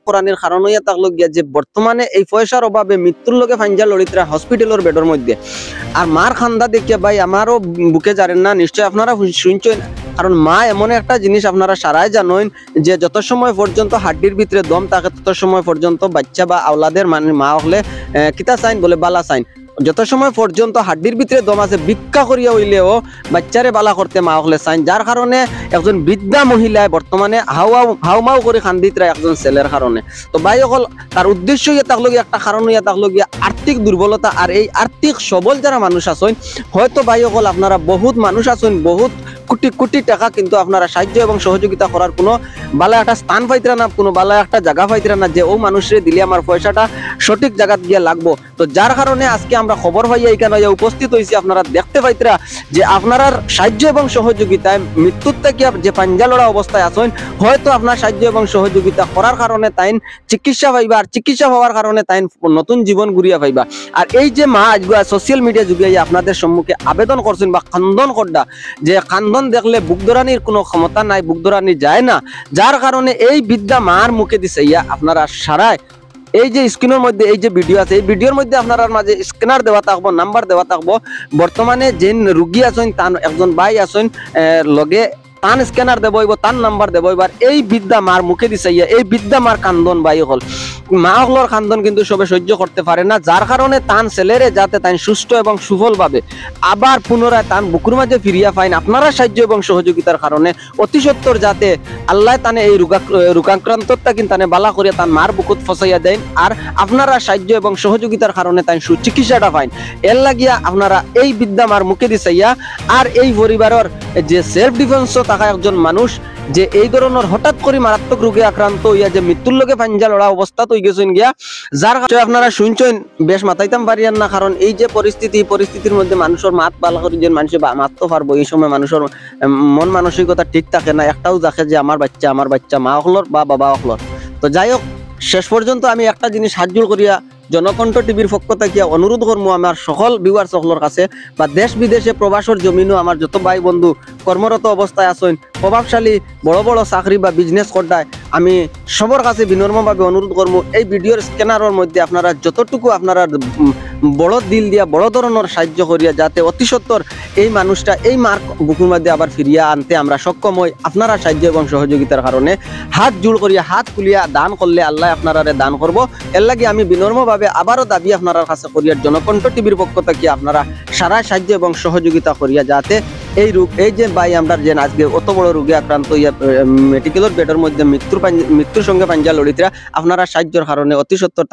কোরআনের কারণ হইয়া থাকলো গিয়া যে বর্তমানে এই পয়সার অভাবে মৃত্যুর লগে ফাঞ্জা লড়িতরা হসপিটালের বেডের মধ্যে। আর মার খান্দা দেখিয়া ভাই আমারও বুকে জানেন না, নিশ্চয় আপনারা শুনছেন। কারণ মা এমন একটা জিনিস আপনারা সারাই জানেন যে যত সময় পর্যন্ত হাড্ডির ভিতরে দম থাকে তত সময় পর্যন্ত বাচ্চা বা আওলাদের মানে মা হলে কিতা চাইন বলে বালা চাইন। যত সময় পর্যন্ত হাড্ডির ভিতরে দম আছে ভিক্ষা করিয়া হইলেও বাচ্চারে বালা করতে মা হলে চাইন। যার কারণে একজন বৃদ্ধা মহিলায় বর্তমানে হাউমাউ করে খান্দিতরা একজন ছেলের কারণে। তো ভাই সকল তার উদ্দেশ্য ইয়ে থাকলো গিয়ে একটা কারণ ইয়ে থাকলো গিয়ে আর্থিক দুর্বলতা। আর এই আর্থিক সবল যারা মানুষ আছেন, হয়তো ভাই সকল আপনারা বহুত মানুষ আছেন, বহুত কোটি কোটি টাকা, কিন্তু আপনারা সাহায্য এবং সহযোগিতা করার কোনো বালা একটা স্থান পাইতরা না, কোনো বালা একটা জায়গা পাইতরা না যে ও মানুষরে দিলে আমার পয়সাটা সঠিক জায়গা গিয়ে লাগবো। তো যার কারণে আজকে আমরা খবর পাইয়া এখানে উপস্থিত হয়েছি। আপনারা দেখতে পাইতরা যে আপনার সাহায্য এবং সহযোগিতায় মৃত্যুর থেকে যে পাঞ্জা লড়া অবস্থায় আছেন, হয়তো আপনার সাহায্য এবং সহযোগিতা করার কারণে তাইন চিকিৎসা পাইবা, আর চিকিৎসা হওয়ার কারণে তাইন নতুন জীবন ঘুরিয়া পাইবা। আর এই যে মা আজকে সোশ্যাল মিডিয়া যুগে আপনাদের সম্মুখে আবেদন করছেন বা কান্দন করডা, যে কান্দন দেখলে বুক ধরানির কোনো ক্ষমতা নাই, বুক ধরানি যায় না। যার কারণে এই বিদ্যা মার মুখে দিছে ইয়া আপনারা সারায় এই যে স্ক্রিনের মধ্যে এই যে ভিডিও আছে, এই ভিডিওর মধ্যে আপনার মাঝে স্ক্যানার দেওয়া থাকবো, নাম্বার দেওয়া থাকবো। বর্তমানে যে রুগী আছেন তার একজন ভাই আছেন লগে, তান স্ক্যানার দেব, তার নাম্বার দেব। এবার এই বিদ্যা মার মুখে দিছে ইয়া এই বিদ্যা মার কান্দন ভাই হল মা হলর কান্দন কিন্তু সবে সহ্য করতে পারে না। যার কারণে তান ছেলেরে যাতে তাই সুস্থ এবং সুফল ভাবে আবার পুনরায় তান বুকুর মাঝে ফিরিয়া পাইন আপনারা সাহায্য এবং সহযোগিতার কারণে অতি সত্তর যাতে আল্লাহ তানে এই রোগাক্রান্তটা কিন্তু তানে বালা করিয়া তান মার বুকুত ফসাইয়া দেন। আর আপনারা সাহায্য এবং সহযোগিতার কারণে তাই সুচিকিৎসাটা পাইন। এর লাগিয়া আপনারা এই বিদ্যা মার মুখে দিছে ইয়া। আর এই পরিবারের যে সেলফ ডিফেন্স থাকা একজন মানুষ যে এই ধরনের হঠাৎ করে মারাত্মক রোগে আক্রান্ত হইয়া যে মৃত্যুর লগে পাঞ্জা লড়া অবস্থা তো গেছেন গিয়া, যার আপনারা শুনছেন বেশ মাথাইতাম পারিয়ান না। কারণ এই যে পরিস্থিতির মধ্যে মানুষের মাত বালা করে যে মানুষের মারতে পারবো, এই সময় মানুষের মন মানসিকতা ঠিক থাকে না। একটাও দেখে যে আমার বাচ্চা মা হলর বা বাবা হলর। তো যাই হোক, শেষ পর্যন্ত আমি একটা জিনিস হাত জোড় করিয়া জনকণ্ঠ টিভির পক্ষ থেকে অনুরোধ করবো আমার সকল ভিউয়ার সকলের কাছে, বা দেশ বিদেশে প্রবাসের জমিনও আমার যত ভাই বন্ধু কর্মরত অবস্থায় আছেন, প্রভাবশালী বড় বড় চাকরি বা বিজনেস করতায়, আমি সবার কাছে বিনম্রভাবে অনুরোধ করবো এই ভিডিওর স্ক্যানারের মধ্যে আপনারা যতটুকু আপনারা বড় দিল দিয়া বড় ধরনের সাহায্য করিয়া যাতে অতি সত্তর এই মানুষটা এই মার বুকুর মধ্যে আবার ফিরিয়া আনতে আমরা সক্ষম হই। আপনারা সাহায্য এবং সহযোগিতার কারণে হাত জোড় করিয়া হাত খুলিয়া দান করলে আল্লাহ আপনারা দান করবো। এর লাগে আমি বিনম্রভাবে আবারও দাবি আপনার কাছে করিয়ার জনকণ্ঠ টিভির পক্ষ থেকে আপনারা সারা সাহায্য এবং সহযোগিতা করিয়া যাতে এই যে ভাই আমরা যে আজকে অত বড় রোগে আক্রান্ত হইয়া মেডিকেলের বেডের মধ্যে মৃত্যুর সঙ্গে পাঞ্জা লড়িতরা আপনারা সাহায্যের কারণে অতি সত্তর